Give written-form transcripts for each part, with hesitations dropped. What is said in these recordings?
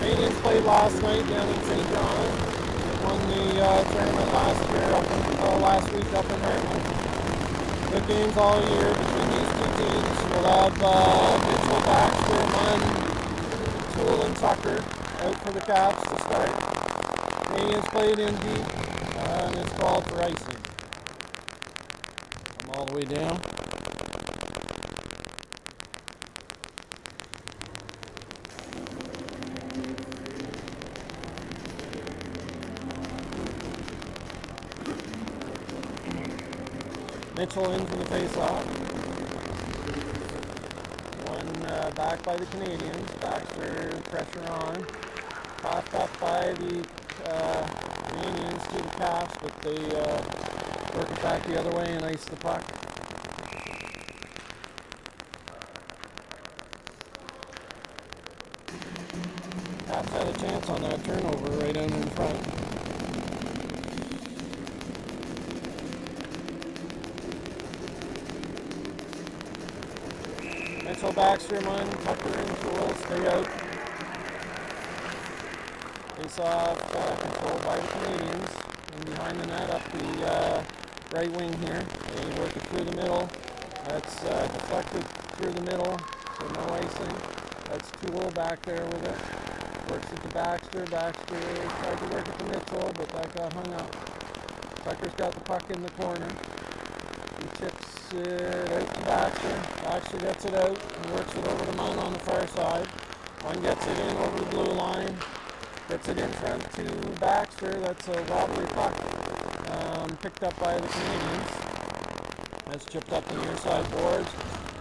Canadiens played last night down in St. John. Won the tournament last week up in Maryland. Good games all year between these two teams. We'll have Mitchell, Baxter, Munn, Toole, and Tucker out for the Caps to start. Canadiens played in deep, and it's called for icing. Come all the way down. Mitchell in for the face-off. One back by the Canadiens. Baxter, pressure on. Popped up by the Canadiens to the Caps, but they work it back the other way and ice the puck. Caps had a chance on that turnover right out in front. Mitchell, Baxter, Munn, Tucker, and Toole stay out. Face-off controlled by the Canadiens. And behind the net up the right wing here. They work it through the middle. That's deflected through the middle, so no icing. That's Toole back there with it. Works it to Baxter. Baxter tried to work it to Mitchell, but that got hung up. Tucker's got the puck in the corner. He chips it out to Baxter. Baxter gets it out and works it over to Munn on the far side. Munn gets it in over the blue line. Gets it in front to Baxter. That's a wobbly puck picked up by the Canadiens. That's chipped up the near side boards.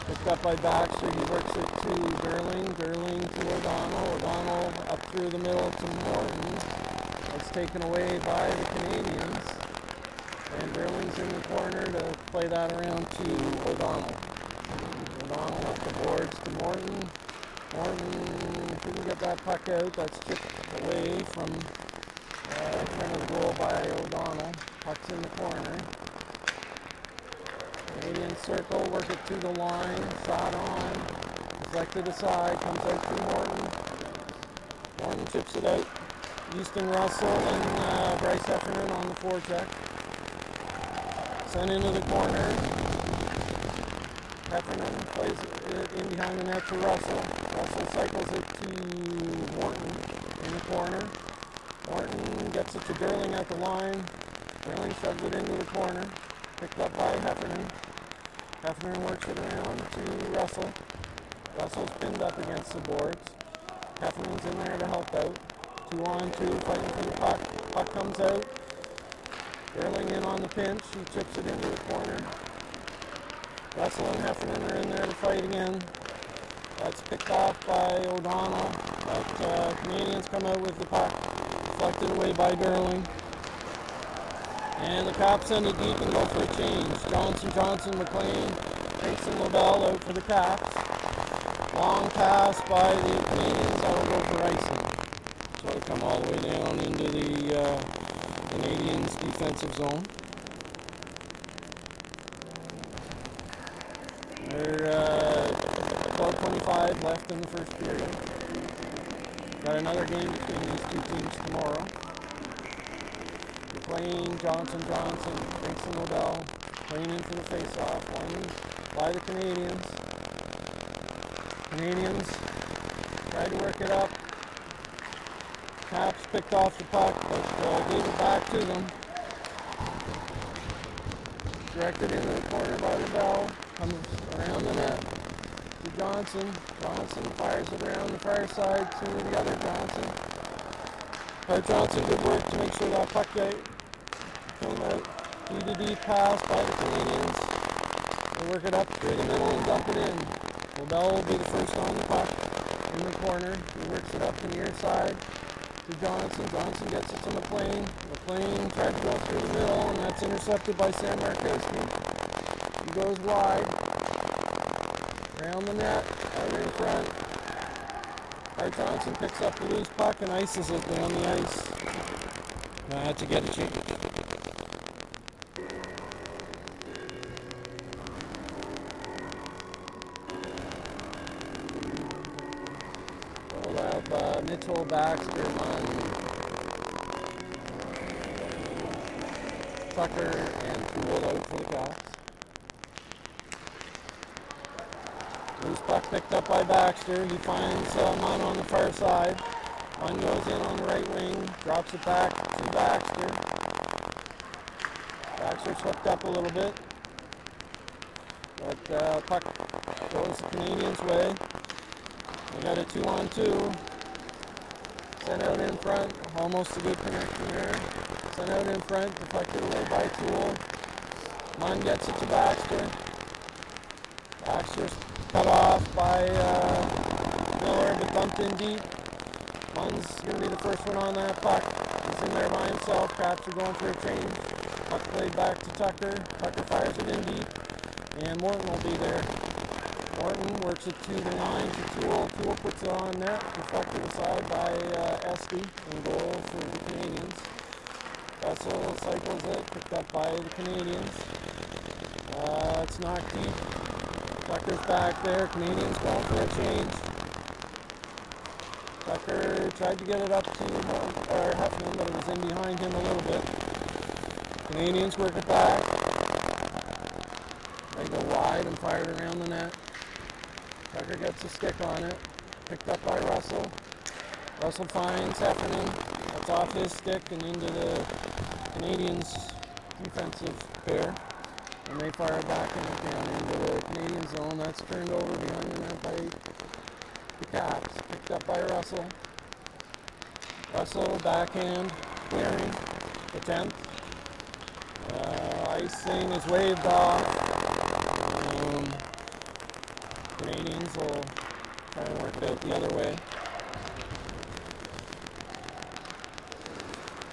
Picked up by Baxter. He works it to Gerling. Gerling to O'Donnell. O'Donnell up through the middle to Morton. It's taken away by the Canadiens. And Gerling's in the corner to play that around to O'Donnell. O'Donnell up the boards to Morton. Morton couldn't get that puck out. That's chipped away from front of the goal by O'Donnell. Puck's in the corner. Canadian circle, work it to the line. Shot on. Deflected aside. Comes out to Morton. Morton chips it out. Easton Russell and Bryce Heffernan on the forecheck. Sent into the corner. Heffernan plays it in behind the net to Russell. Russell cycles it to Morton in the corner. Morton gets it to Gerling at the line. Gerling shoves it into the corner. Picked up by Heffernan. Heffernan works it around to Russell. Russell's pinned up against the boards. Heffernan's in there to help out. 2-on-2, fighting for the puck. Puck comes out. Gerling in on the pinch. He chips it into the corner. Russell and Heffernan are in there to fight again. That's picked off by O'Donnell. But Canadiens come out with the puck. Deflected away by Gerling. And the Caps send it deep and go for a change. Johnson, McLean, Hanks and LaBelle out for the Caps. Long pass by the Canadiens. That'll go for icing. So it'll come all the way down into the Canadiens defensive zone. There's about 25 left in the first period. Got another game between these two teams tomorrow. McLean, Johnson, Hanks and LaBelle playing into the face-off. One by the Canadiens. Canadiens tried to work it up. Caps picked off the puck, but gave it back to them. Directed into the corner by LaBelle. Comes around the net to Johnson. Johnson fires it around the far side to the other Johnson. Johnson did work to make sure that puck came out. D-to-D pass by the Canadiens. They work it up through the middle and dump it in. LaBelle will be the first on the puck in the corner. He works it up the near side to Johnson. Johnson gets it to McLean. McLean tried to go through the middle, and that's intercepted by Sam Markowski. He goes wide. Around the net, out in front. Johnson picks up the loose puck and ices it down the ice to get a change. Rolled out Mitchell, Baxter, Tucker, and Poole out for the Caps. Loose puck picked up by Baxter. He finds Munn on the far side. Munn goes in on the right wing, drops it back to Baxter. Baxter swept up a little bit, but puck goes the Canadiens' way. We got a 2-on-2. Sent out in front, almost a good connection there. Sent out in front, deflected away by Toole. Munn gets it to Baxter. Baxter's cut off by Miller, but bumped in deep. Munn's going to be the first one on that puck. He's in there by himself. Caps are going for a change. Puck played back to Tucker. Tucker fires it in deep, and Morton will be there. Morton works it to the line to Toole. Toole puts it on net, deflected aside by Esty, and goal for the Canadiens. Russell cycles it, picked up by the Canadiens. It's knocked deep. Tucker's back there. Canadiens going for a change. Tucker tried to get it up to Huffman, but it was in behind him a little bit. Canadiens work it back. They go wide and fire it around the net. Tucker gets a stick on it. Picked up by Russell. Russell finds Heffernan. That's off his stick and into the Canadiens' defensive pair. And they fire it back and down into the Canadian zone. That's turned over behind the net by the Caps. Picked up by Russell. Russell backhand clearing. Attempt. Icing is waved off. Canadiens will try and work it out the other way.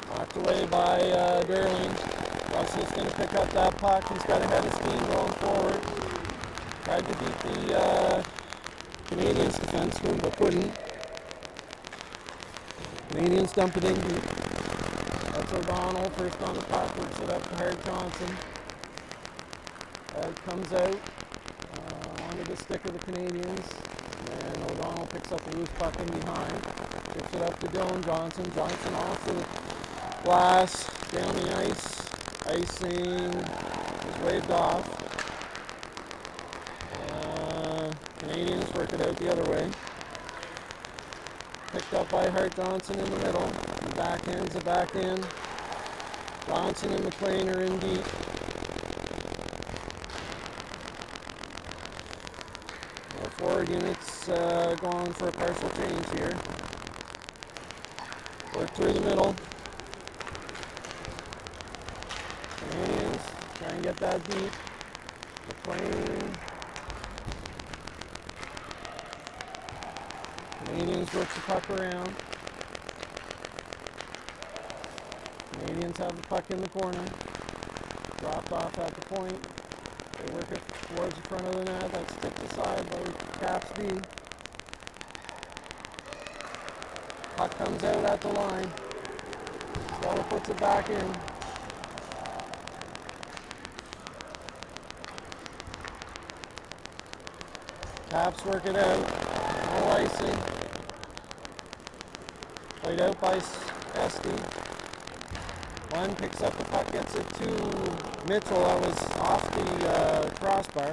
Knocked away by Derling. Russell's going to pick up that puck. He's got a head of steam going forward. Tried to beat the Canadiens defenseman, but couldn't. Canadiens dump it in deep. That's O'Donnell, first on the puck, works it up to Hart Johnson. It comes out onto the stick of the Canadiens, and O'Donnell picks up a loose puck in behind. Gives it up to Dylan Johnson. Johnson off the glass, down the ice. Icing is waved off. Canadiens work it out the other way. Picked up by Hart Johnson in the middle. He backhands it back in. Johnson and McLean are in deep. The forward unit's going for a partial change here. Work through the middle. Canadiens try and get that deep. McLean. Canadiens works the puck around. Canadiens have the puck in the corner. Dropped off at the point. They work it towards the front of the net. That's tipped aside by Caps D. Puck comes out at the line. Stella puts it back in. Caps work it out. No icing. Played out by Esty. One picks up the puck, gets it to Mitchell. That was off the crossbar.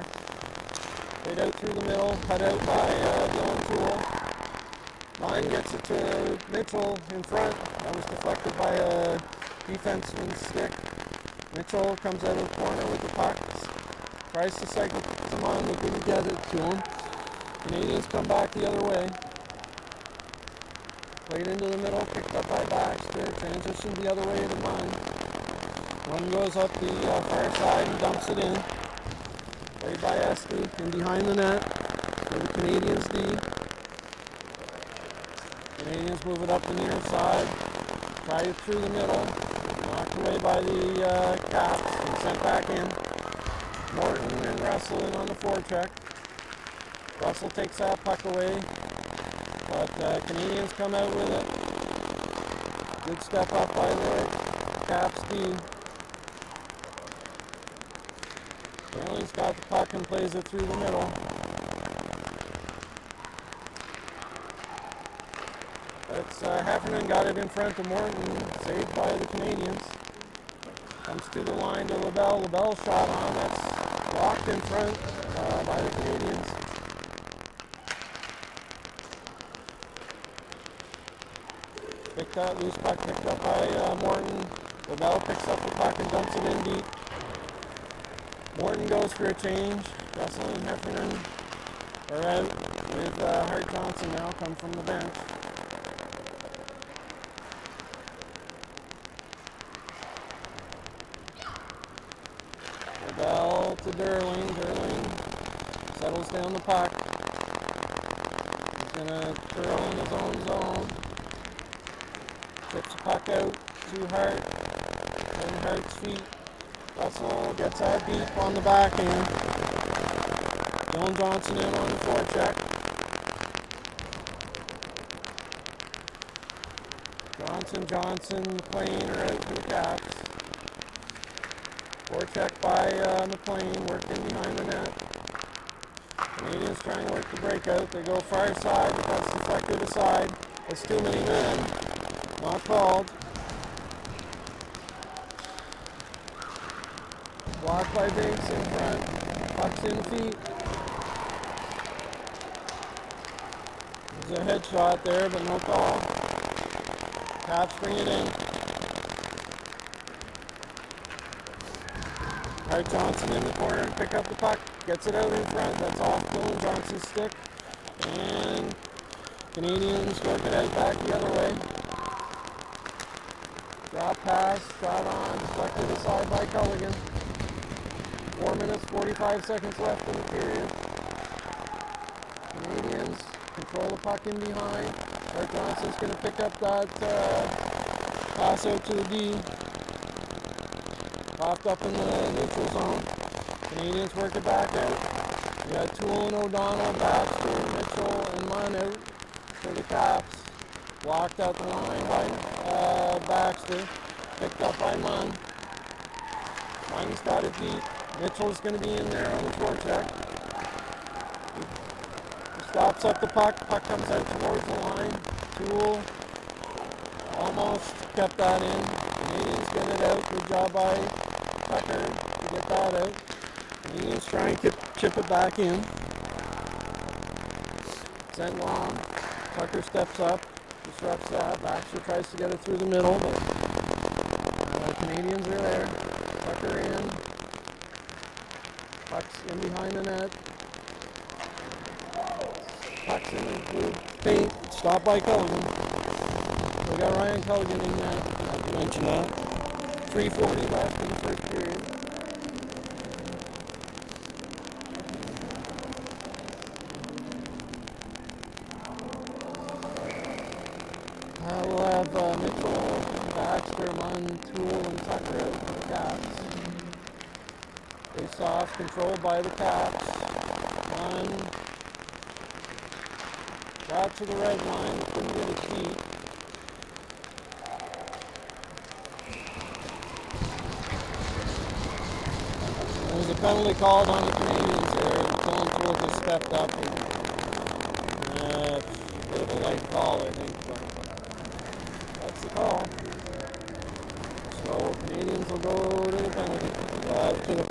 Played out through the middle, cut out by Dylan Toole. Line gets it to Mitchell in front. That was deflected by a defenseman's stick. Mitchell comes out of the corner with the puck. Tries to cycle him on, but didn't get it to him. Canadiens come back the other way. Played into the middle, picked up by Baxter. Transitioned the other way to Munn. Munn goes up the far side and dumps it in. Played by Esty, in behind the net for the Canadiens D. Canadiens move it up the near side. Try it through the middle. Knocked away by the Caps and sent back in. Morton and Russell in on the forecheck. Russell takes that puck away, but Canadiens come out with it. Good step up by the Caps D. Stanley's got the puck and plays it through the middle. It's Heffernan got it in front of Morton, saved by the Canadiens. Comes to the line to LaBelle. LaBelle shot on. That's blocked in front by the Canadiens. Picked up, loose puck picked up by Morton. LaBelle picks up the puck and dumps it in deep. Morton goes for a change. Russell and Heffernan are out with Hart Johnson now come from the bench. LaBelle to Derling. Derling settles down the puck. He's going to curl in his own zone. Tips the puck out to Hart. And Hart's feet. Russell gets that deep on the backhand. Dylan Johnson in on the forecheck. Johnson, McLean are out for the Caps. Forecheck by McLean, working behind the net. Canadiens trying to work the breakout. They go far side, but that's deflected aside. It's too many men. Not called. Blocked by Biggs in front. Puck's in feet. There's a headshot there, but no call. Caps bring it in. Hart Johnson in the corner to pick up the puck. Gets it out in front. That's off Dylan Johnson's stick. And Canadiens work it out back the other way. Drop pass, shot on, deflected aside by Culligan. 4 minutes, 45 seconds left in the period. Canadiens control the puck in behind. Hart Johnson's going to pick up that pass out to the D. Popped up in the neutral zone. Canadiens work it back out. We got Toole and O'Donnell, Baxter, Mitchell, and Munn out for the Caps. Blocked out the line by Baxter. Picked up by Munn. Munn's got it deep. Mitchell's going to be in there on the forecheck. Stops up the puck. Puck comes out towards the line. Toole almost kept that in. Canadiens get it out. Good job by Tucker to get that out. Canadiens trying to chip it back in. Sent long. Tucker steps up. Disrupts that. Baxter tries to get it through the middle, but Canadiens are there. Tucker in. Puck's in behind the net. Puck's in the paint. Stopped by Culligan. We got Ryan Culligan in net. I have to mention that. 3:40 left in the first period. We'll have Mitchell, Baxter, Munn, Toole, and Tucker out for the Caps. Face off, controlled by the Caps. Munn got to the red line, couldn't get his feet. There's a penalty called on the Canadiens there. Dylan Toole just stepped up. And, a bit of a light call, I think. But that's the call. So Canadiens will go to the penalty. To the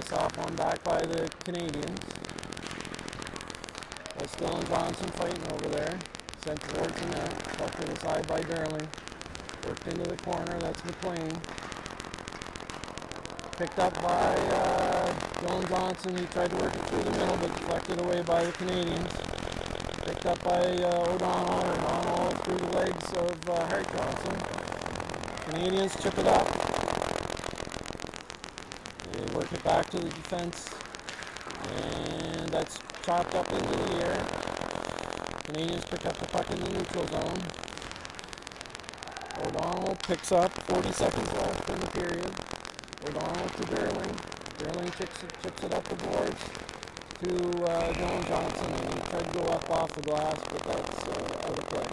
Face-off won back by the Canadiens. That's Dylan Johnson fighting over there. Sent towards the net. Left to the side by Darling. Worked into the corner. That's McLean. Picked up by Dylan Johnson. He tried to work it through the middle, but deflected away by the Canadiens. Picked up by O'Donnell. O'Donnell through the legs of Hart Johnson. Canadiens chip it up. They work it back to the defense. And that's chopped up into the air. Canadiens pick up the puck in the neutral zone. O'Donnell picks up, 40 seconds left in the period. O'Donnell to Darling. Darling chips it up the boards to Dylan Johnson, and he tried to go up off the glass, but that's out of play.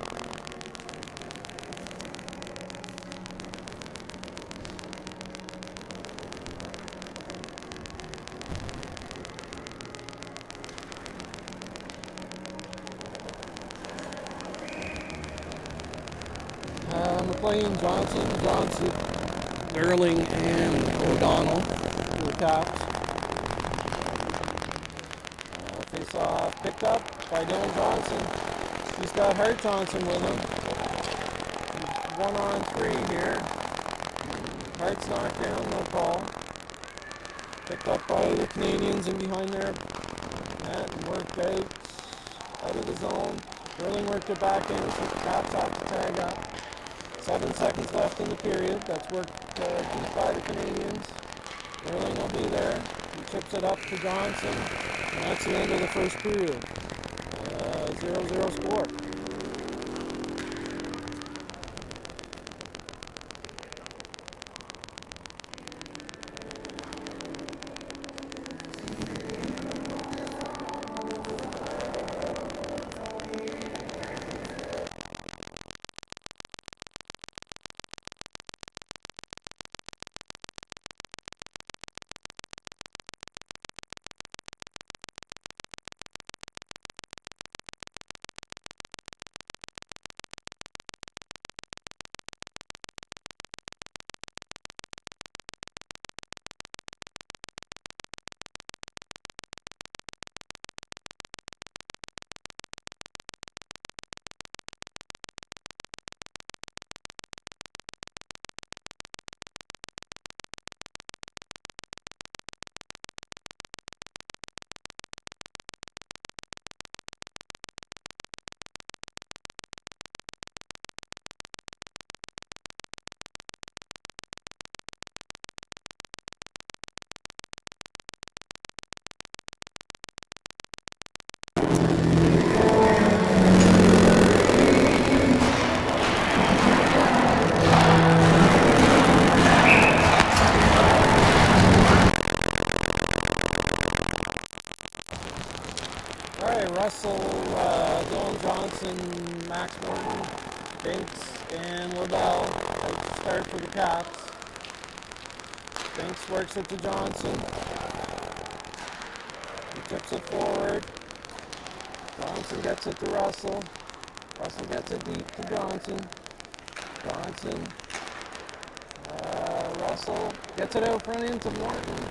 McLean, Johnson, Darling, and O'Donnell for the Caps. Face-off picked up by Dylan Johnson. He's got Hart Johnson with him. He's 1-on-3 here. Hart's knocked down, no call. Picked up by the Canadiens in behind there. That worked out of the zone. Darling worked it back in, so the Caps have to tag up. 7 seconds left in the period. That's worked deep by the Canadiens. Darling will be there. He chips it up to Johnson. And that's the end of the first period. 0-0 score. Russell, Dylan Johnson, Max Morton, Binks, and LaBelle start for the Caps. Binks works it to Johnson. He tips it forward. Johnson gets it to Russell. Russell gets it deep to Johnson. Johnson. Russell gets it out front into Morton.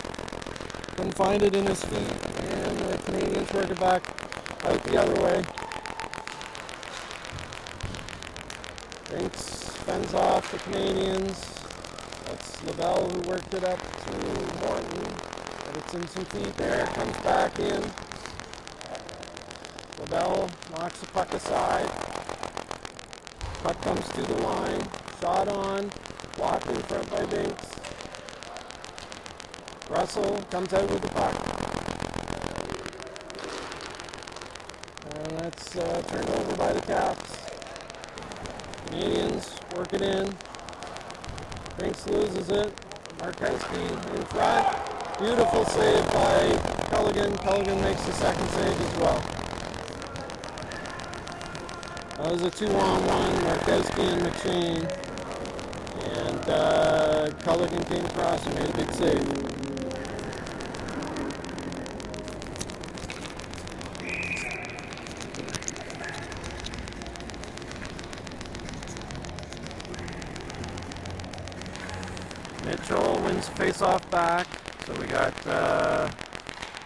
Couldn't find it in his feet, and the Canadiens work it back out the other way. Binks fends off the Canadiens. That's LaBelle who worked it up to Morton. But it's in some feet there. Comes back in. LaBelle knocks the puck aside. Puck comes to the line. Shot on. Blocked in front by Binks. Russell comes out with the puck. And that's turned over by the Caps. Canadiens work it in. Binks loses it. Markowski in front. Beautiful save by Culligan. Culligan makes the second save as well. That was a 2-on-1, Markowski and McShane. And Culligan came across and made a big save. Mitchell wins face-off back. So we got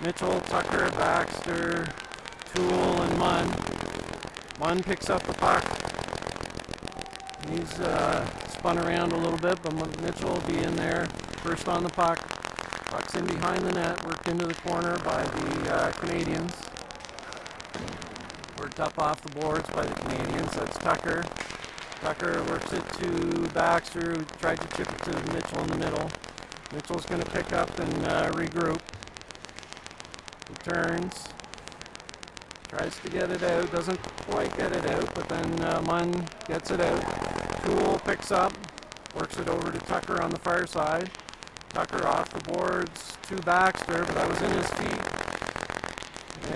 Mitchell, Tucker, Baxter, Toole, and Munn. Munn picks up the puck. He's spun around a little bit, but Mitchell will be in there first on the puck. Puck's in behind the net, worked into the corner by the Canadiens. Worked up off the boards by the Canadiens. That's Tucker. Tucker works it to Baxter, who tried to chip it to Mitchell in the middle. Mitchell's going to pick up and regroup. He turns. Tries to get it out. Doesn't quite get it out, but then Munn gets it out. Toole picks up. Works it over to Tucker on the far side. Tucker off the boards to Baxter, but that was in his feet.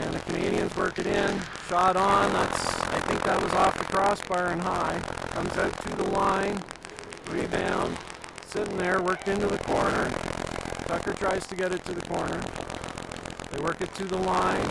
And the Canadiens work it in. Shot on. I think that was off the crossbar and high. Comes out to the line. Rebound. Sitting there, worked into the corner. Tucker tries to get it to the corner. They work it to the line.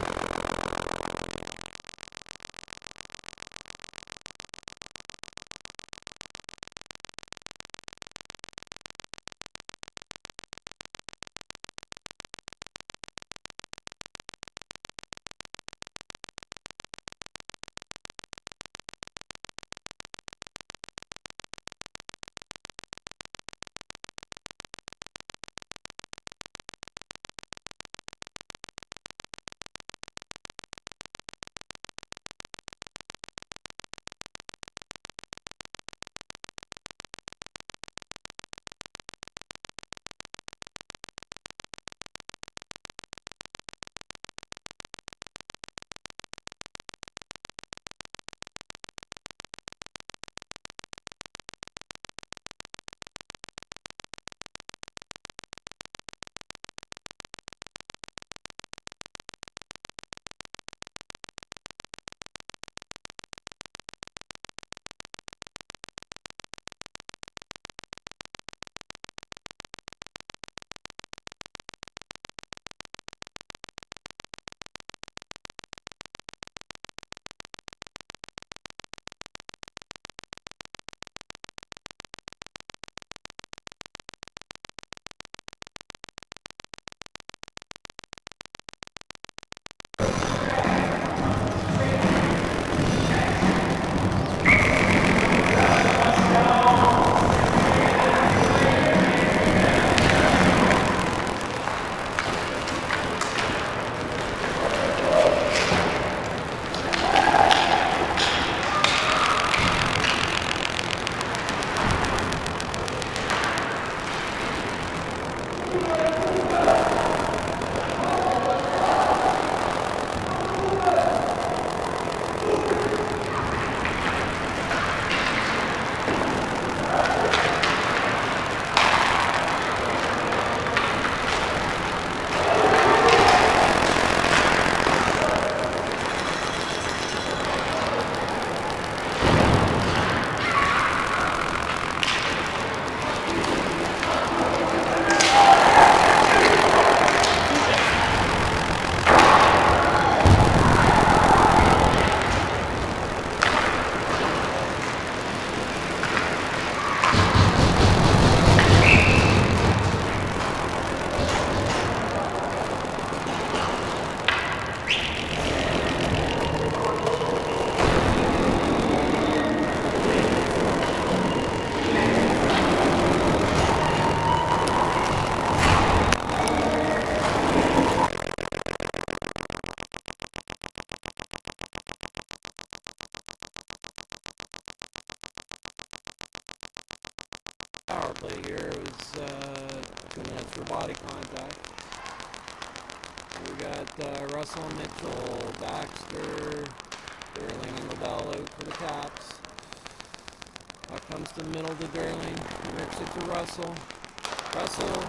Power play here. It was 2 minutes for body contact. We got Russell, Mitchell, Baxter, Darling, and LaBelle out for the Caps. Puck comes to the middle to Darling. He rips it to Russell. Russell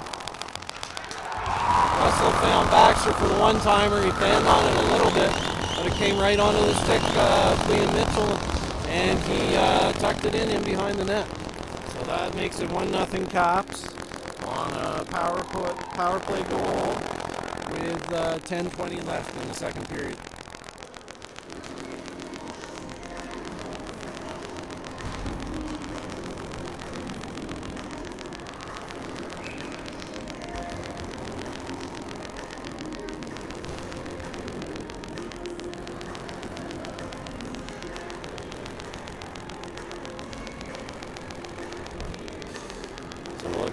found Baxter for the one-timer. He fanned on it a little bit, but it came right onto the stick of Liam Mitchell, and he tucked it in behind the net. So that makes it 1-0 Caps on a power play goal with 10:20 left in the second period.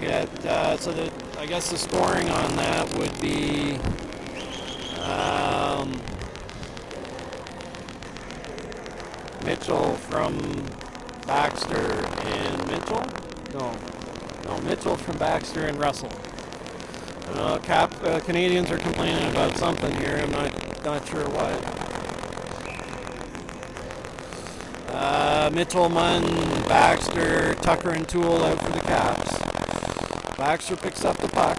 at, so that I guess the scoring on that would be Mitchell from Baxter and Mitchell? No, Mitchell from Baxter and Russell. Canadians are complaining about something here. I'm not sure what. Mitchell, Munn, Baxter, Tucker, and Toole out for the Caps. Baxter picks up the puck.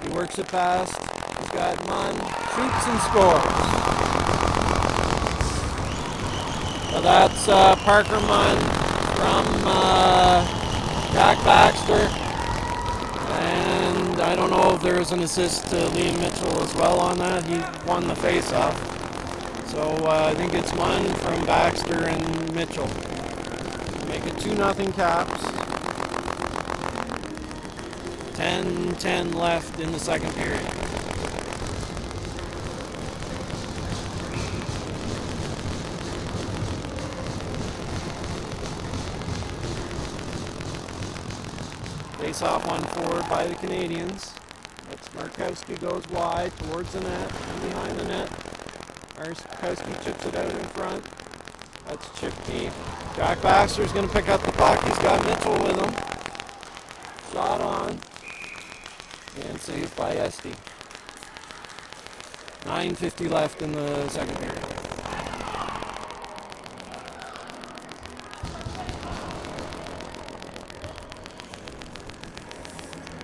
He works it fast. He's got Munn, shoots and scores. So that's Parker Munn from Jack Baxter. And I don't know if there was an assist to Liam Mitchell as well on that. He won the face-off. So I think it's Munn from Baxter and Mitchell. Make it 2-0 Caps. 10-10 left in the second period. Face-off one forward by the Canadiens. That's Markowski goes wide towards the net and behind the net. Markowski chips it out in front. That's chipped deep. Jack Baxter's going to pick up the puck. He's got Mitchell with him. Shot on. And saved by Esty. 9:50 left in the second period.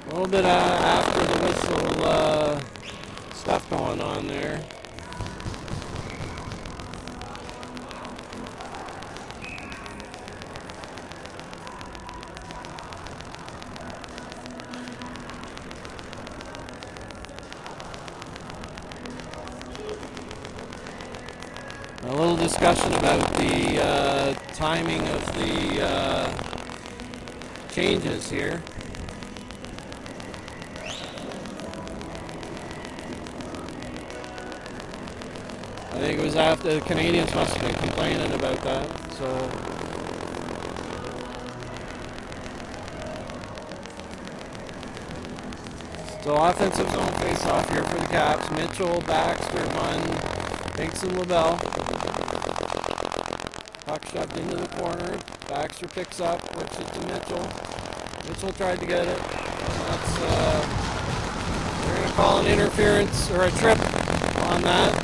A little bit after the whistle stuff going on there. A little discussion about the timing of the changes here. I think it was after the Canadiens must have been complaining about that. So offensive zone face-off here for the Caps. Mitchell, Baxter, Munn, Binks and LaBelle. Puck shoved into the corner. Baxter picks up, puts it to Mitchell. Mitchell tried to get it. That's they're going to call an interference or a trip on that.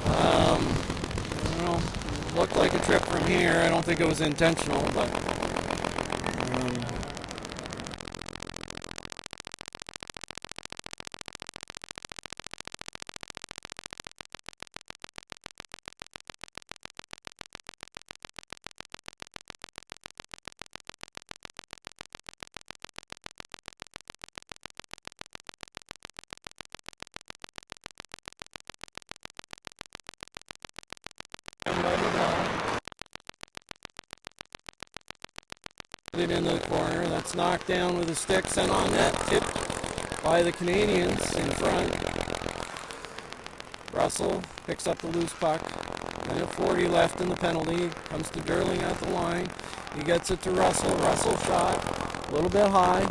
I don't know. Looked like a trip from here. I don't think it was intentional, but. It into the corner. That's knocked down with a stick, sent on net, tipped by the Canadiens in front. Russell picks up the loose puck. Minute 40 left in the penalty. Comes to Durling at the line. He gets it to Russell. Russell shot a little bit high.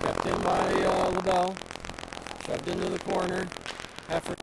Kept in by LaBelle. Shoved into the corner. Effort.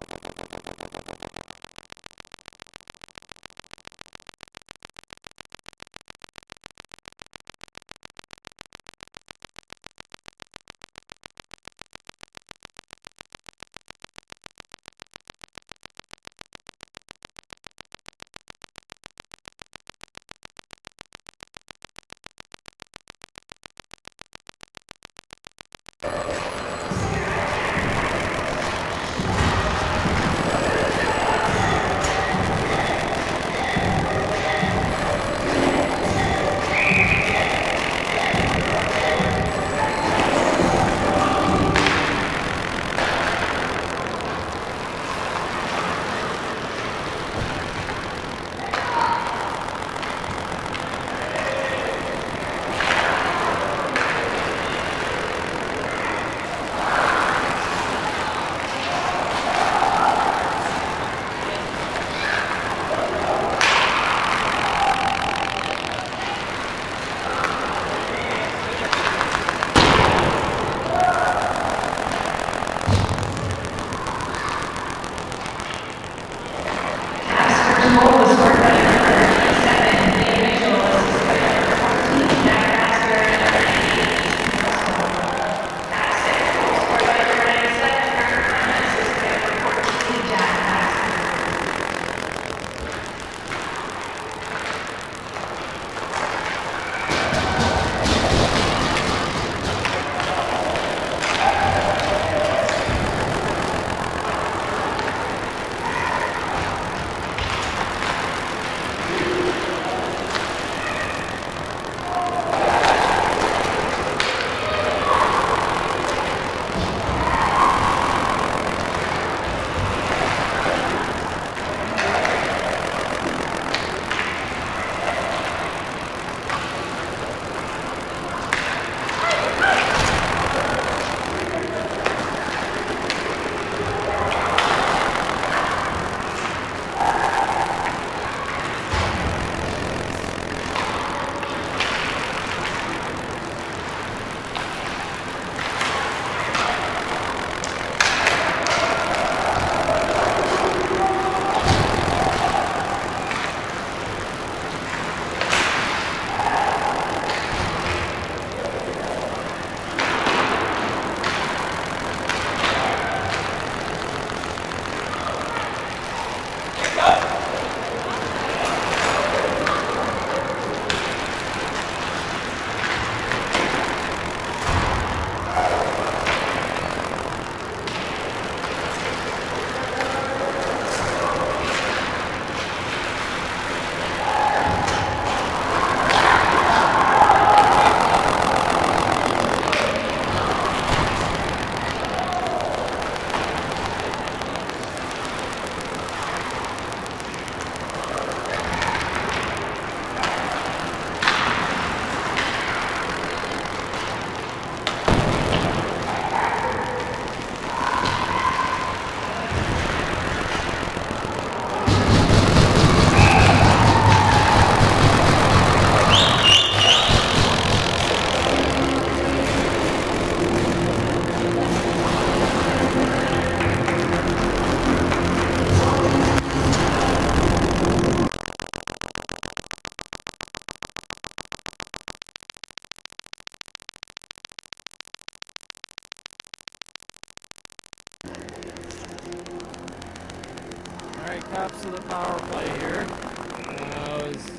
Caps to the power play here.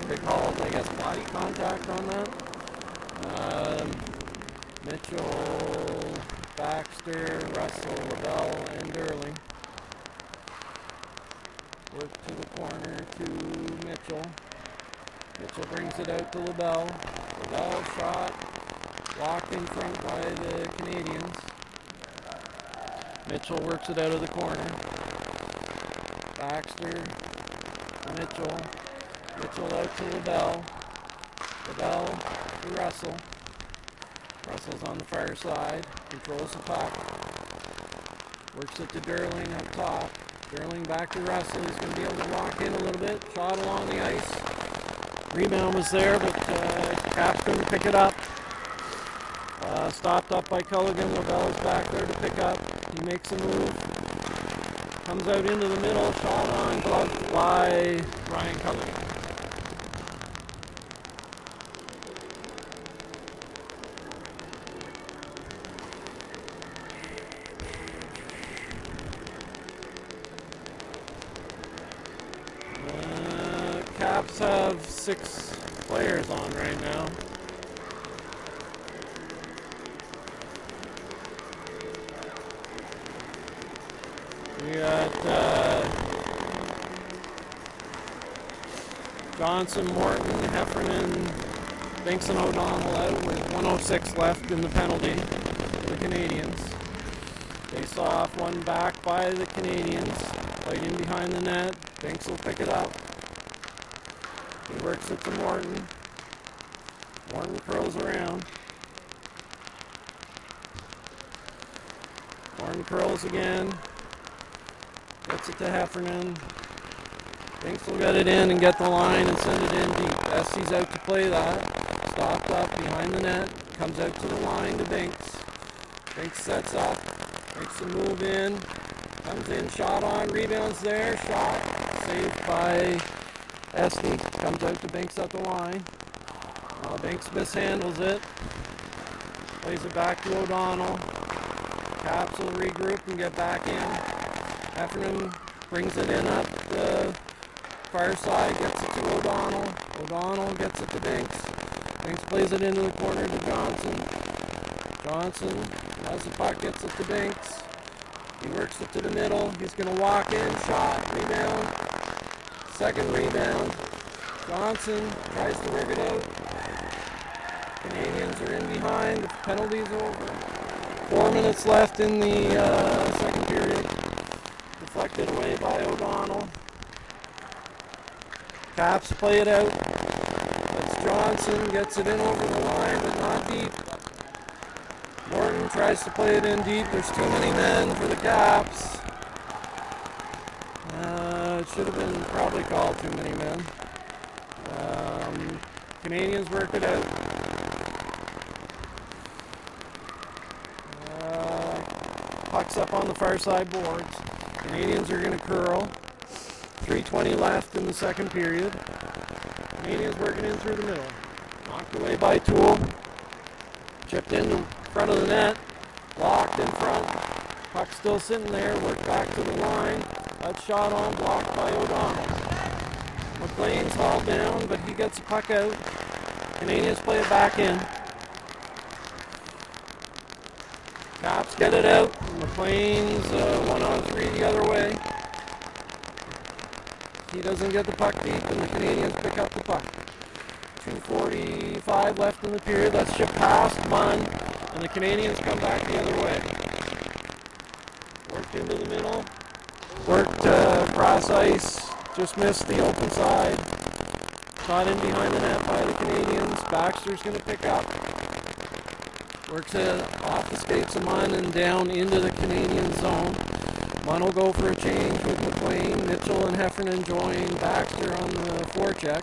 They called, I guess, body contact on that. Mitchell, Baxter, Russell, LaBelle, and Durling. Work to the corner to Mitchell. Mitchell brings it out to LaBelle. LaBelle shot. Blocked in front by the Canadiens. Mitchell works it out of the corner. Baxter to Mitchell. Mitchell out to LaBelle. LaBelle to Russell. Russell's on the far side. Controls the puck. Works it to Durling up top. Durling back to Russell. He's going to be able to lock in a little bit. Shot along the ice. Rebound was there, but Caps couldn't pick it up. Stopped up by Culligan. LaBelle's back there to pick up. He makes a move. Comes out into the middle. Shot on, gloved by Ryan Culligan. Caps have 6 players on right now. We got Johnson, Morton, Heffernan, Binks and O'Donnell out with 1:06 left in the penalty for the Canadiens. Face off, one back by the Canadiens. Played in behind the net. Binks will pick it up. He works it to Morton. Morton curls around. Morton curls again. Gets it to Heffernan. Binks will get it in and get the line and send it in deep. SC's out to play that. Stopped up behind the net. Comes out to the line to Binks. Binks sets up. Makes a move in. Comes in. Shot on. Rebounds there. Shot. Saved by Esty. Comes out to Binks at the line. Binks mishandles it. Plays it back to O'Donnell. Caps will regroup and get back in. Heffernan brings it in up the far side, gets it to O'Donnell. O'Donnell gets it to Binks. Binks plays it into the corner to Johnson. Johnson has the puck, gets it to Binks. He works it to the middle. He's going to walk in, shot, rebound. Second rebound. Johnson tries to work it out. Canadiens are in behind. The penalty's over. 4 minutes left in the second period. Deflected away by O'Donnell. Caps play it out. That's Johnson. Gets it in over the line, but not deep. Morton tries to play it in deep. There's too many men for the Caps. It should have been probably called too many men. Canadiens work it out. Puck's up on the far side boards. Canadiens are going to curl. 3:20 left in the second period. Canadiens working in through the middle. Knocked away by Toole. Chipped in front of the net. Blocked in front. Puck still sitting there. Worked back to the line. That shot on, blocked by O'Donnell. McLean's hauled down, but he gets the puck out. Canadiens play it back in. Caps get it out. McLean's 1-on-3 the other way. He doesn't get the puck deep, and the Canadiens pick up the puck. 2:45 left in the period. Let's chip past Munn, and the Canadiens come back the other way. Worked into the middle. Worked cross ice. Just missed the open side. Shot in behind the net by the Canadiens. Baxter's going to pick up. Works it off the skates of Munn and down into the Canadian zone. Munn will go for a change with McLean. Mitchell and Heffernan join Baxter on the forecheck.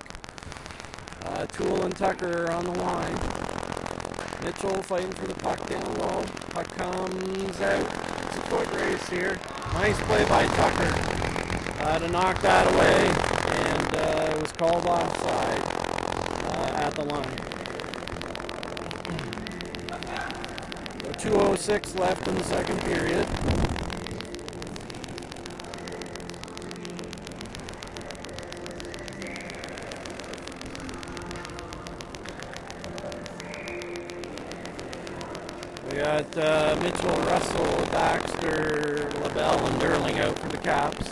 Toole and Tucker are on the line. Mitchell fighting for the puck down low. Puck comes out. It's a foot race here. Nice play by Tucker to knock that away, and it was called offside at the line. 2:06 left in the second period. got Mitchell, Russell, Baxter, LaBelle, and Durling out for the Caps.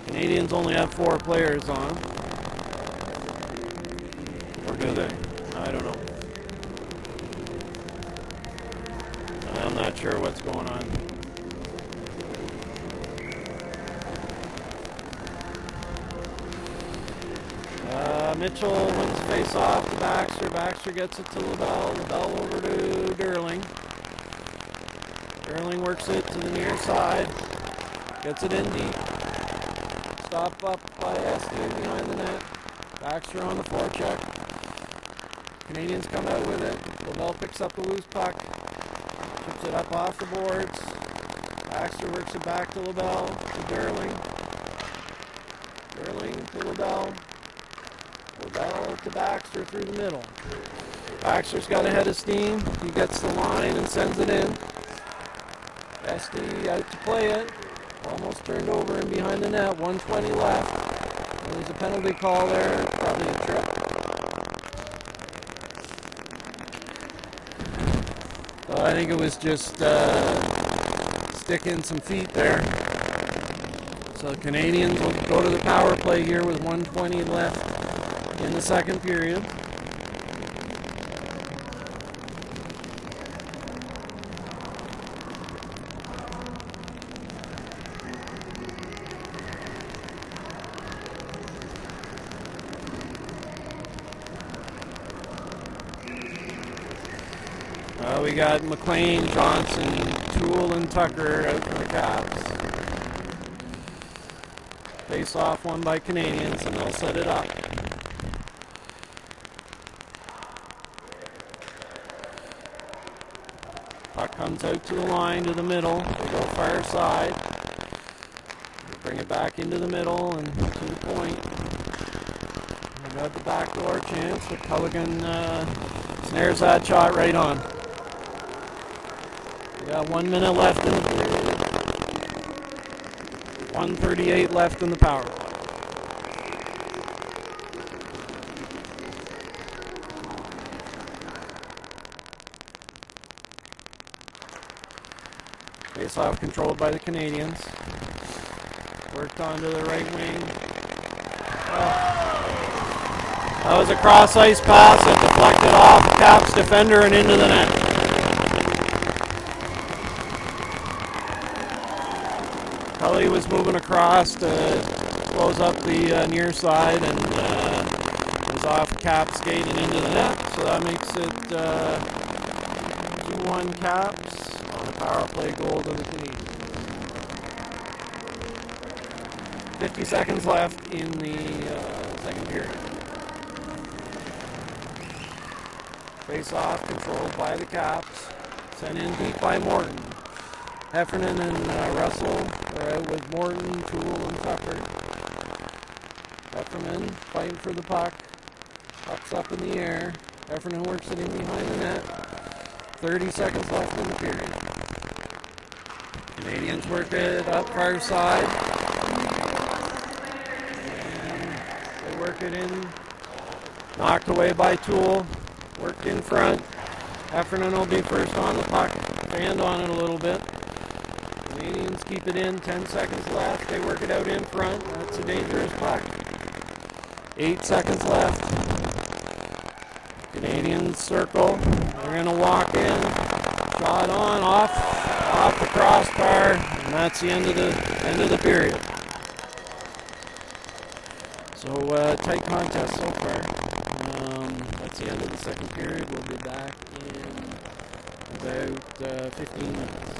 Canadians only have 4 players on. Or do they? I don't know. I'm not sure what's going on. Mitchell wins the face off to Baxter. Baxter gets it to LaBelle. LaBelle over to Durling. Durling works it to the near side. Gets it in deep. Stop up by Estes behind the net. Baxter on the forecheck. Canadians come out with it. LaBelle picks up the loose puck. Chips it up off the boards. Baxter works it back to LaBelle. To Durling. Durling to LaBelle. LaBelle to Baxter through the middle. Baxter's got a head of steam. He gets the line and sends it in. Estes out to play it. Almost turned over and behind the net. 1:20 left. There's a penalty call there. Probably a trip. So I think it was just sticking some feet there. So the Canadians will go to the power play here with 1:20 left in the second period. We got McLean, Johnson, Toole, and Tucker out for the Caps. Face off won by Canadians, and they'll set it up. Puck comes out to the line, to the middle. They go far side. They bring it back into the middle and to the point. They got the backdoor chance, but Culligan snares that shot right on. We got 1 minute left in the period. 1:38 left in the power play. Face-off controlled by the Canadians. Worked onto the right wing. That was a cross-ice pass that deflected off the Caps defender and into the net. Cully was moving across to close up the near side and was off Cap skate and into the net. So that makes it 2-1 Caps on a power play goal to the Canadiens. 50 seconds left in the second period. Face off controlled by the Caps. Sent in deep by Morton. Heffernan and Russell are out with Morton, Toole, and Tucker. Heffernan fighting for the puck. Puck's up in the air. Heffernan works it in behind the net. 30 seconds left in the period. Canadians work it up far side. And they work it in. Knocked away by Toole. Worked in front. Heffernan will be first on the puck. Band on it a little bit. Canadians keep it in. 10 seconds left. They work it out in front. That's a dangerous puck. 8 seconds left. Canadians circle. They're going to walk in. Shot on, off the crossbar, and that's the end of the period. So tight contest so far. That's the end of the second period. We'll be back in about 15 minutes.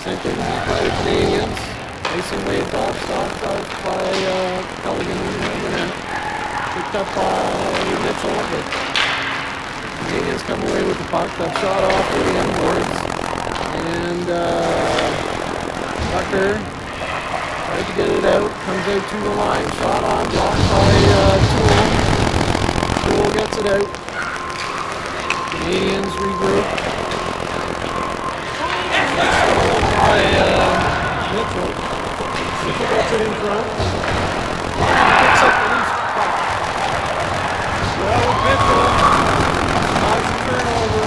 Sent in by the Canadiens. Mason waved off, stopped out by Pelican behind the net. Picked up by Mitchell, but Canadiens come away with the puck. That shot off to the end boards. And Tucker tried to get it out. Comes out to the line. Shot on, blocked by Toole. Toole gets it out. Canadiens regroup. By Mitchell. Mitchell gets it in front. Picks up the loose puck. Well, Mitchell has a turnover.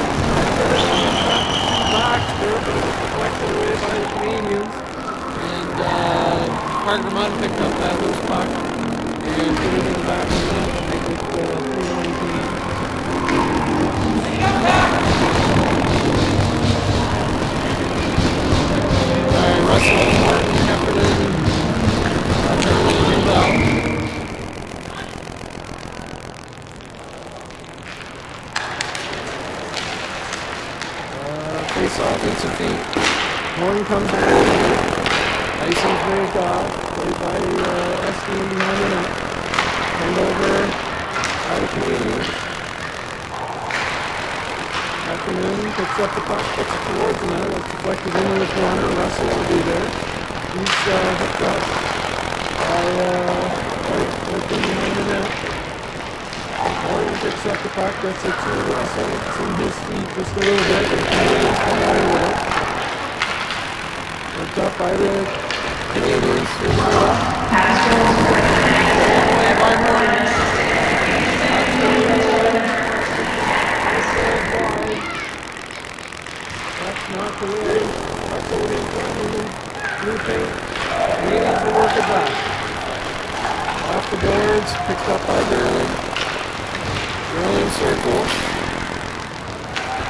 Baxter, but it was deflected away by the Canadiens. And Parker Mudd picked up that loose puck and put it in the back of the net to make it 3-1 team. Russell, Martin, Heffernan, and Bell. Face off into feet. Horn comes in. Tyson's moved off. Played by Esteen behind the net. Turned over by the Canadiens. Heffernan picks up the puck, puts it towards the net. It's deflected into the corner. Russell will be there. He's hooked up by behind the net. Horton picks up the puck, gets it to Russell. It's in his feet just a little bit. And Canadiens come away with it. Hooked up by the Canadiens through the middle. Taken away by Horton. That's not the way. Russell in front of the blue paint. Canadiens will work it back. Off the boards, picked up by Derling. Derling circles.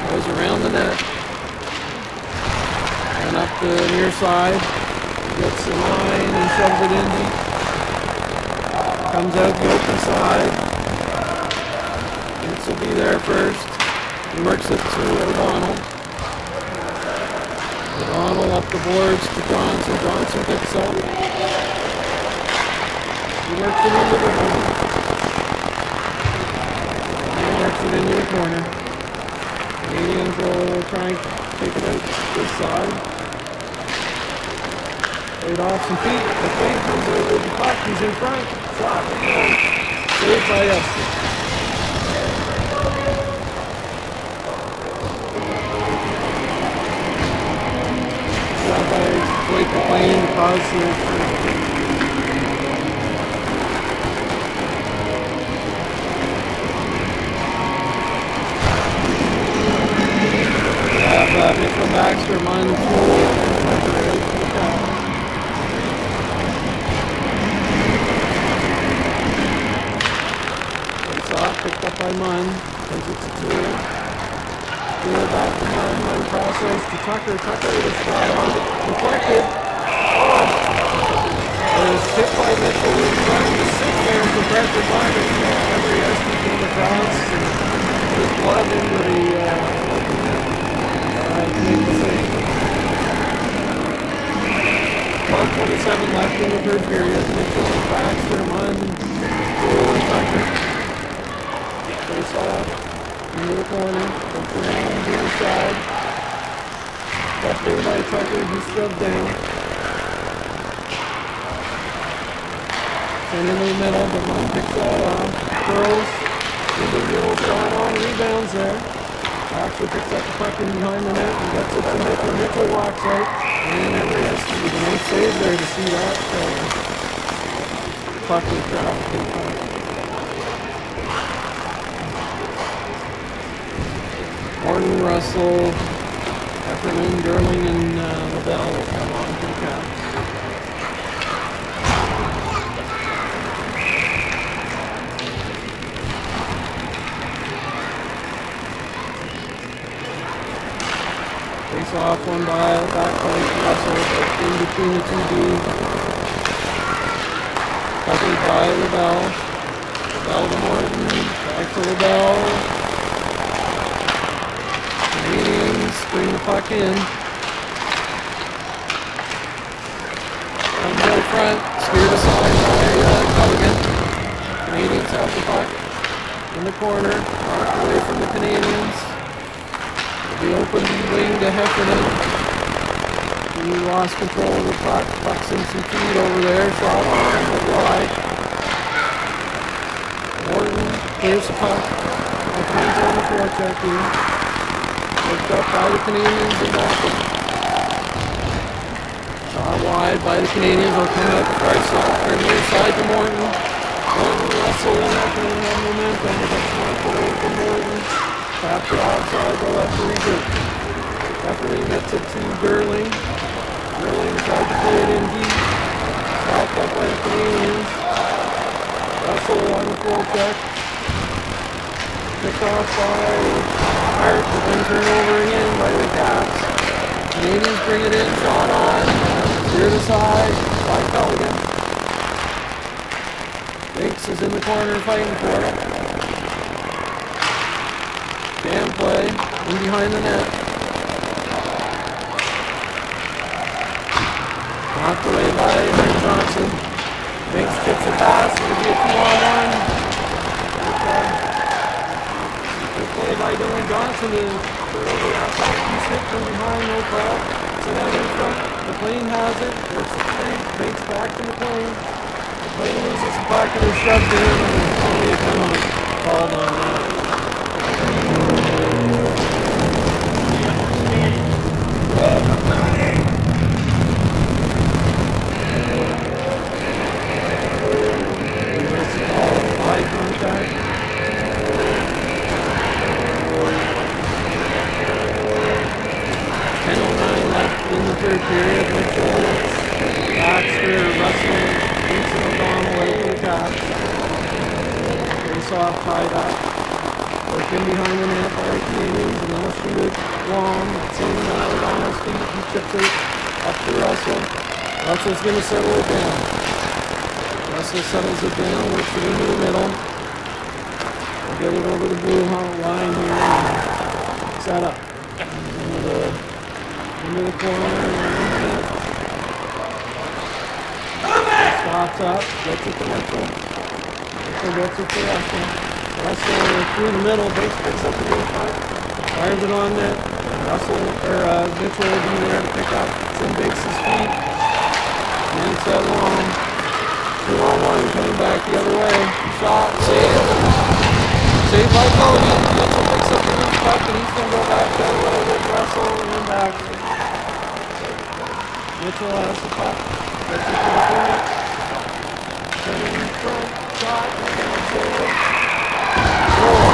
Goes around the net. And up the near side. Gets the line and shoves it in deep. Comes out the open side. This will be there first. He works it to O'Donnell. O'Donnell up the boards to Johnson. Johnson picks up. He works it into the corner. He works it into the corner. Canadiens will try and take it out this side. Played off some feet. The feet comes out with the puck. He's in front. Shot. Saved by us. Blake McLean caused the Mitchell Baxter, mine and Toole, it's off, picked up by Munn, because it's a Toole. Toole back to Munn process to Tucker. Tucker with a shot on it, deflected. It was hit by Mitchell, who's trying to sit there for pressure by it. Every Esky came across and put his blood into the save. 12:27 left in the third period. Mitchell, Baxter, Munn, Toole, and Tucker. Face off into the corner. Comes around to the side. Left there by Tucker. He's shoved down. Send into the middle, but Munn picks that off. Curls. Individual shot on. Rebounds there. Baxter picks up the puck in behind the net and gets it to Mitchell. Mitchell walks out. And every Esky was a nice save there to see that. Puck was dropped. Horton, Russell, Heffernan, Derling, and Liddell will come on to the Caps. Face off one by back point Russell in between the two Ds. Covered by Liddell. Liddell to Morton. Back to Liddell. Canadiens bring the puck in. in the corner, knocked away from the Canadiens. The open wing to Heffernan. He lost control of the puck. Puck's in some feet over there. Shot on, but wide. Morton clears the puck. Heffernan on the forecheck here. Picked up by the Canadiens and back. Shot wide by the Canadiens. Will come out the far side, near side to Morton. Morton Russell and Heffernan have momentum. But knocked away from Morton. Tapped it outside the left regroup. Heffernan gets it to Gerling. Gerling tried to play it in deep. Stopped up by the Canadiens. Russell on the forecheck. Picked off by Hart, but then turned over again by the Caps. Canadiens bring it in, shot on. Steered aside by Pelican. Binks is in the corner fighting for it. Jam play in behind the net. Knocked away by Mike Johnson. Binks gets a pass. It'll be a 2-on-1. Good play by Dylan Johnson to put over the outside. He slipped from behind, no call. So now in front. McLean has it. There's the play. Binks back to McLean. McLean loses the puck and is shoved in. And only a penalty called on that. Third period, Mitchell, Baxter, Russell, Vincent O'Donnell out for the Caps. Face off, tied up. Work in behind the net by the Canadiens, and they'll shoot it long. It's in and out on his feet. He chips it up to Russell. Russell's going to settle it down. Russell settles it down, works it into the middle. We'll get it over the blue line here. Set up. Into the corner, stops up, gets it to Mitchell. Mitchell gets it to Russell. Russell through the middle, Binks picks up the game puck, fires it on net. Mitchell will be there to pick up. It's in Binks' feet. And it's that long. 2-on-1 coming back the other way. Shot, save. Saved by Cody. Mitchell picks up the loose puck and he's going to go back that way with Russell and then back. Mitchell has the puck. Gets it to the point. Sending in front. Shot. And save. Goal.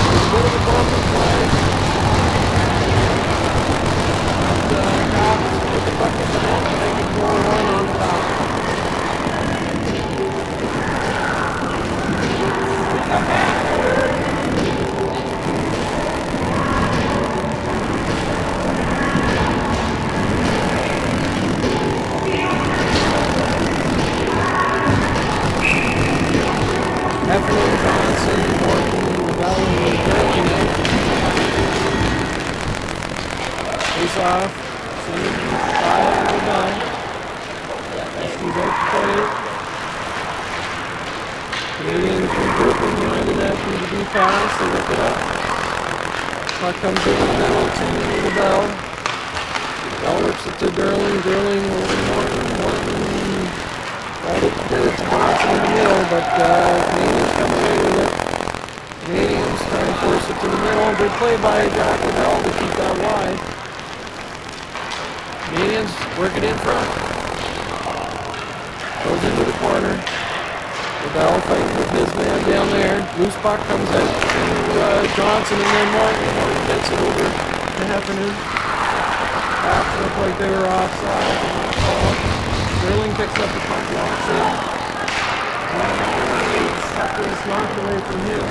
A bit of a broken play. But Caps put the puck in the net and make it 4-1 on the top. Heffernan, Johnson, Morton, Lavelle, and Gerling out. Face off. Send it by Lavelle. He's out to play it. Canadiens regrouping behind the net. Need to be fast. They rip it up. Puck comes in the middle to Lavelle. Lavelle rips it to Gerling. Gerling over Morton. Morton. Tried to get it to Johnson in the middle, but Canadiens come away with it. Canadiens trying to force it to the middle. Good play by Jack Lavelle to keep that wide. Canadiens work it in front. Goes into the corner. Lavelle fighting with his man down there. Loose puck comes out to Johnson and then Morton. Morton gets it over to Heffernan. Caps look like they were offside. Gerling picks up the puck, walks in. Puck is knocked away from him.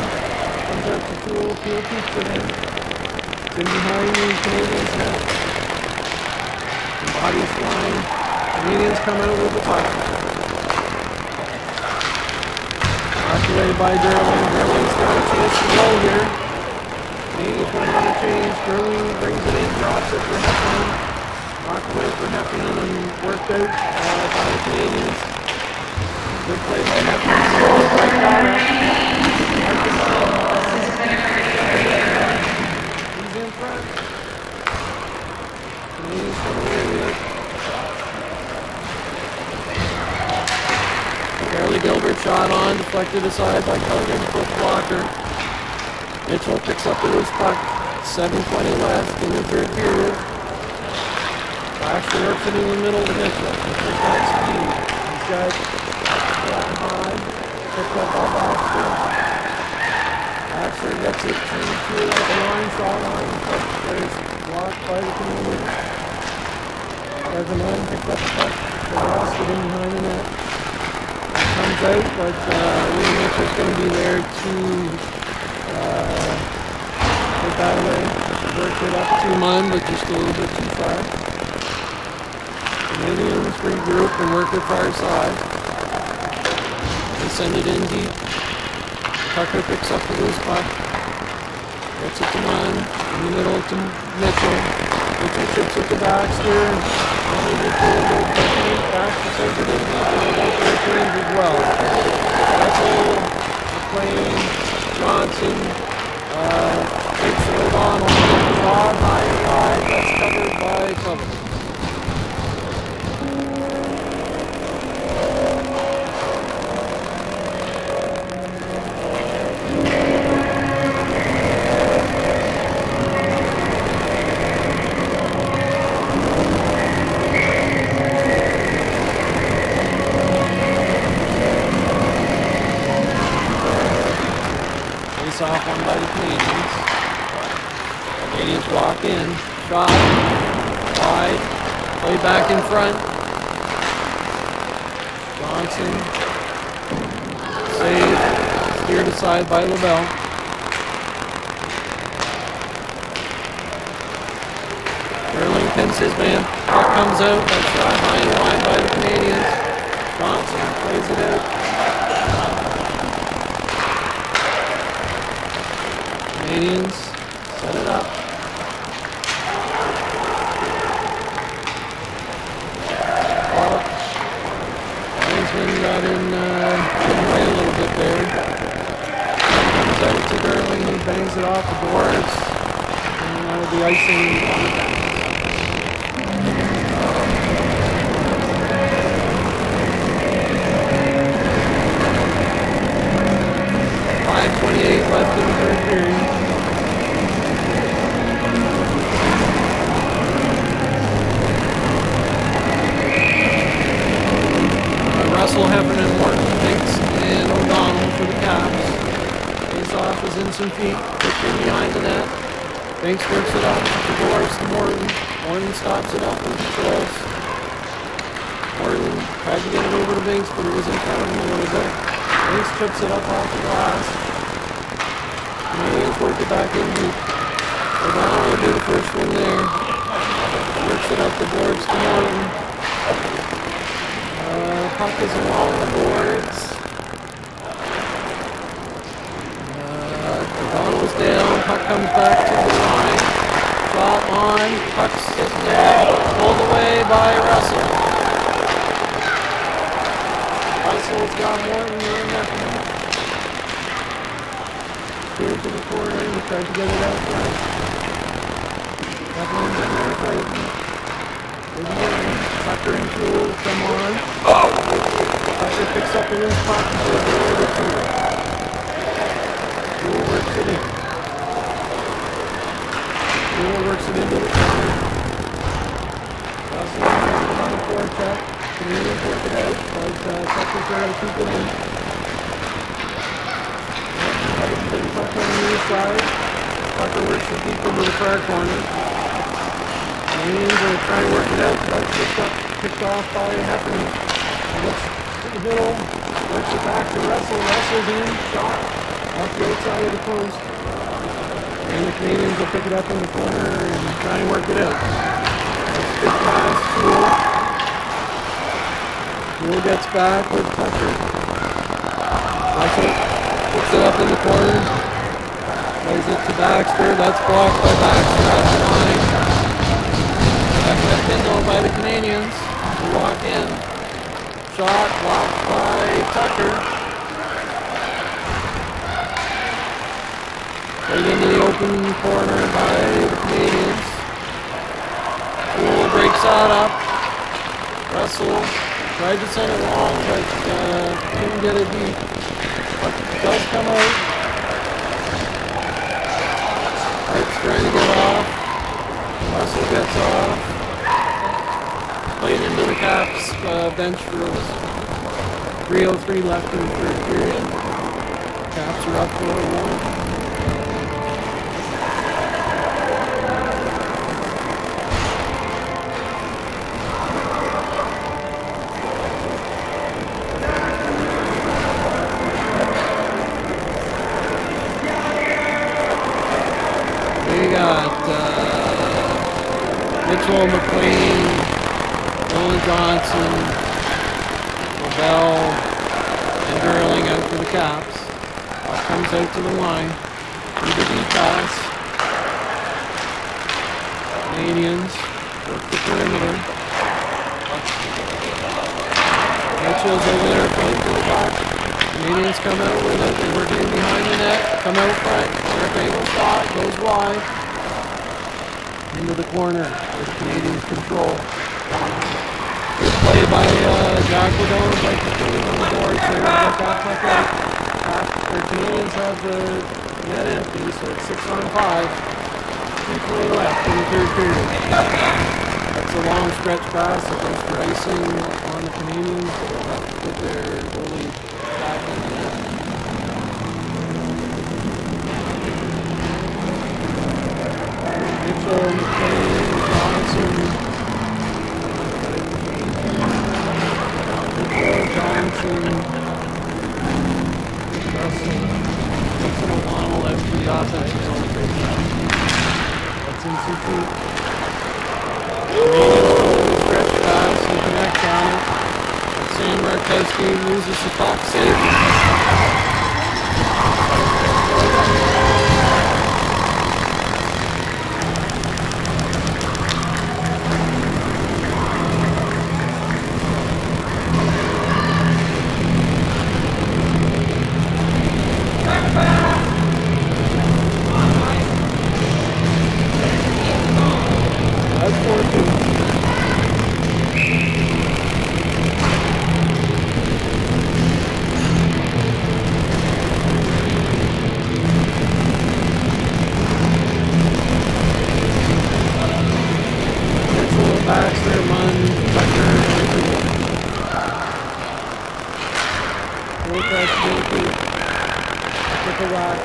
Comes out to Toole. Toole keeps it in. It's in behind the Canadiens net. And bodies flying. Canadiens come out with the puck. Knocked away by Gerling. Gerling's got a chance to go here. Canadiens put another change. Gerling brings it in, drops it for Heffernan. Knocked away for Heffernan and worked out by the Canadiens. Good play by Heffernan. Right He's in front. Canadiens from the area. Barely Gilbert shot on, deflected aside by Culligan, foot blocker. Mitchell picks up the loose puck. 7:20 left in the third period. Baxter works it in the middle to Mitchell. Mitchell's got speed. He's got high. Picked up by Baxter. Baxter gets it to the line, shot line. There's blocked by the Canadiens. There's a man picked up the puck. The rest of in behind the net. Comes out, but Lee Mitchell's going to be there to take that away. Worked it up to Munn, but just a little bit too far. Canadiens regroup and work their far side. They send it in deep. Tucker picks up the loose puck. Gets it to Munn. In the middle to Mitchell. Mitchell chips it to Baxter. Baxter sends it in deep. As well. Russell, McLean, Johnson, Gibson, O'Donnell, Bob, high, that's covered by Covey. Off one by the Canadiens. Canadiens walk in. Shot. Wide. Play back in front. Johnson. Save. Steered aside by LaBelle. Erling pins his man. Puck comes out. That shot high and wide by the Canadiens. Johnson plays it out. Canadiens set it up. Linesman got in way a little bit there. Comes out to Gurley, he bangs it off the boards, and that will be icing on the bench. 5:28 left in the third period. Russell, Heffernan, Morton, Binks, and O'Donnell for the Caps. Face-off is in some feet, pushed in behind the net. Binks works it up to Doors to Morton. Morton stops it up and controls. Morton tried to get it over to Binks, but it was in front of him a little bit. Binks chips it up off the glass. Canadiens work it back in deep. O'Donnell will do the first one there. Works it up the boards to Morton. Puck is along the boards. O'Donnell's down. Puck comes back to the line. Shot on. Puck's sitting there. Pulled away by Russell. Russell's got Morton in there. Here to the corner. He tried to get it out front. Hefferman's in there fighting. Tucker and Jewell come on. Tucker picks up in his pocket for the goal to Jewell. Jewell works it in. Jewell works it into the corner. Russell on the forecheck. Canadiens work it out, but Tucker's trying to keep it in. Tucker on the near side. Tucker works the deep into the far corner. Canadiens are trying to work it out, but picked off by Heffernan. Looks to the middle, works it back to Russell. Russell's in, shot off the outside of the post. And the Canadiens will pick it up in the corner and try and work it out. Good pass, Jewell. Jewell gets back with Tucker. Tucker picks it up in the corner. Plays it to Baxter. That's blocked by Baxter at the line. Back left window by the Canadiens. They walk in. Shot blocked by Tucker. Right into the open corner by the Canadiens. Poole breaks that up. Russell tried to send it long, but couldn't get it deep. But it does come out. Hart's trying to get off. Russell gets off. Played into the Caps bench rules. 3:03 left in the third period. Caps are up 4-1. We got Mitchell, McLean, Nolan Johnson, LaBelle, and Durling out for the Caps. Puck comes out to the line. Through the deep pass. Canadiens work the perimeter. Mitchell's over there playing for the puck. Canadiens come out with it. They work in behind the net. Come out front. Their angle shot goes wide. Into the corner with Canadiens control. Good play by Jack Ladone. Like to put it on the board. So we'll get that puck out. The Canadiens have the net empty, so it's 6-on-5. 2:20 left in the third period. That's a long stretch pass. It goes for icing on the Canadiens. They'll have to put their goalie back in the net. Mitchell, McLean, Johnson. Mitchell, Johnson. Russell. Wilson O'Donnell out to the offensive zone. That's in 2 feet. Stretch pass and connect on it. Sam Markowski loses the puck, save. That's 4-2. Baxter, Munn, Tucker, Wilcox, Bilkey, Picklerock.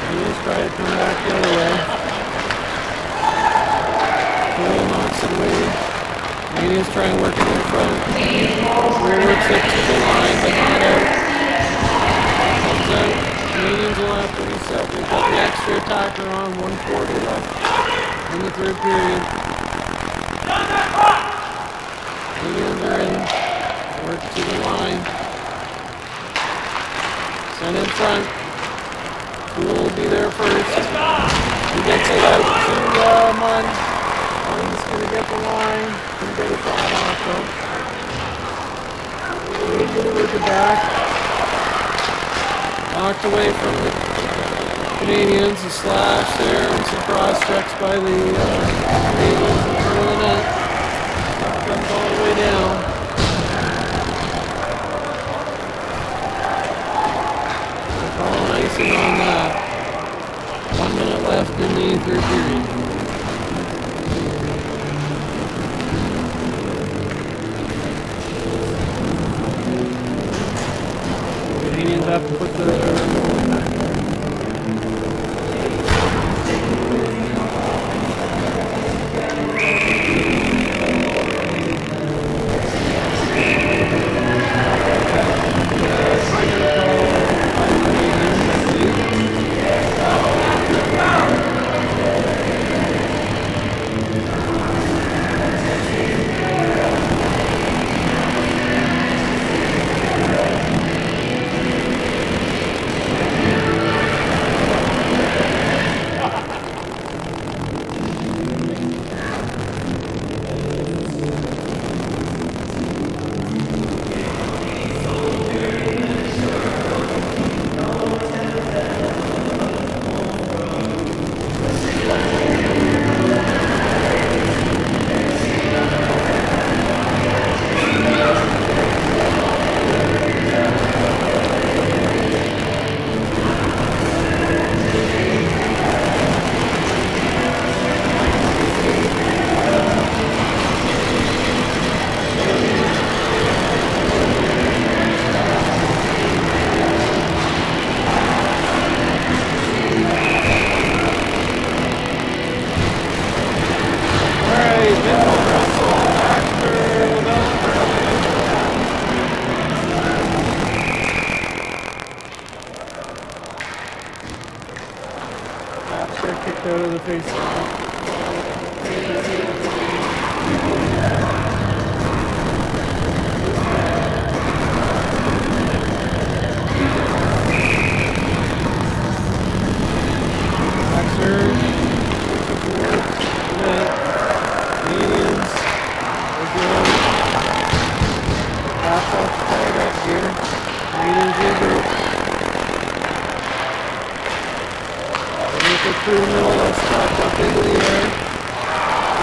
He's trying to come back the other way. Poole knocks it away. Canadiens trying to work it in front. Rearward 6 to the line, but not out. Comes out. Canadiens will have to reset. They've got the extra attacker on, 1:40 left in the third period. Canadiens are in. Work to the line. Send in front. Poole will be there first. He gets it out to Munn. Munn's going to get the line. Can get a shot off though. He's going to work it back. Knocked away from the Canadiens. A slash there and some cross checks by the Canadiens in front of the net. Comes all the way down. Icing on that. 1 minute left in the third period. Canadiens have to put the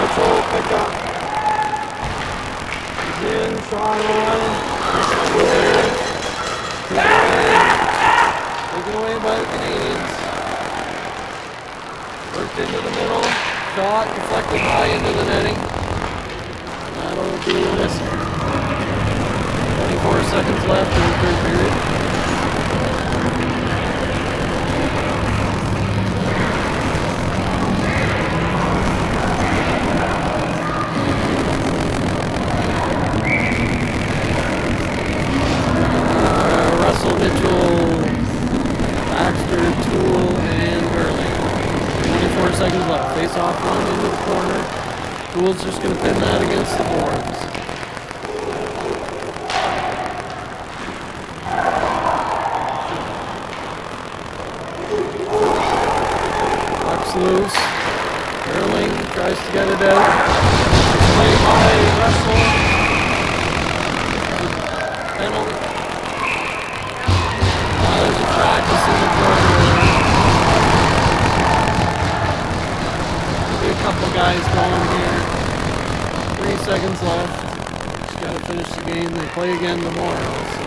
Mitchell pick up. He's in, shot on. Taken away by the Canadiens. Worked into the middle. Shot deflected high into the netting. That'll be a miss. 24 seconds left in the third period. Russell, Mitchell, Baxter, Toole, and Burling. 24 seconds left. Face off one into the corner. Toole's just going to pin that against the boards. Puck's loose. Burling tries to get it out. Played by Russell. Penalty. There's a practice in the corner. Maybe a couple guys going here. 3 seconds left. Just got to finish the game. They play again tomorrow. So.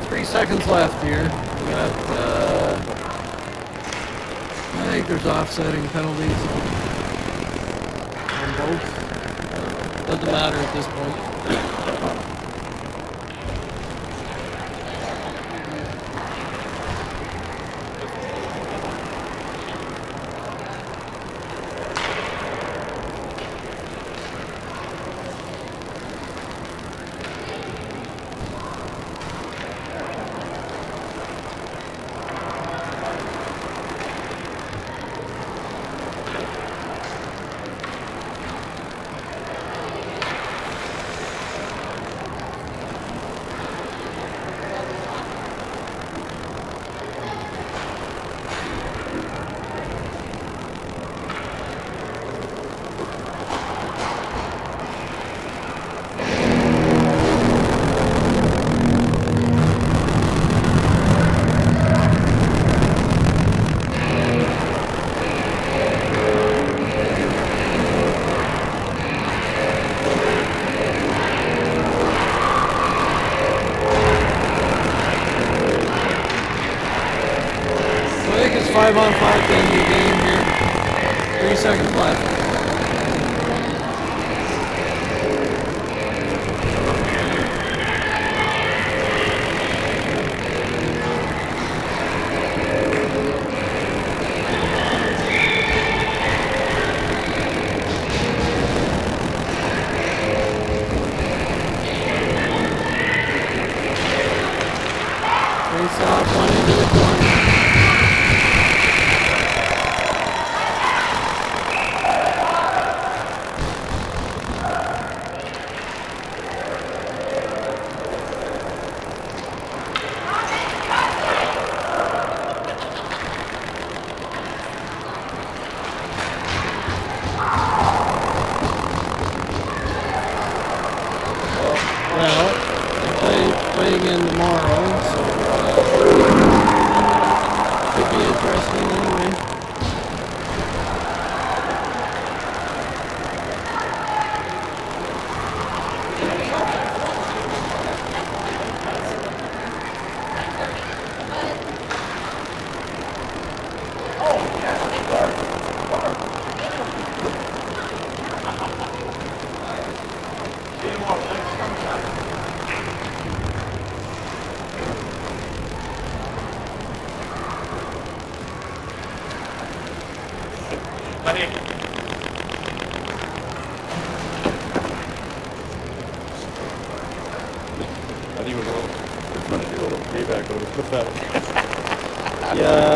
3 seconds left here. We got, I think there's offsetting penalties on both. Doesn't matter at this point. I think it's 5-on-5 to end the game here. 3 seconds left. Face off, one into the corner. Well, they play again tomorrow, so could be interesting anyway. Buddy. I think we're going to do a little payback, but it was pathetic. Yeah.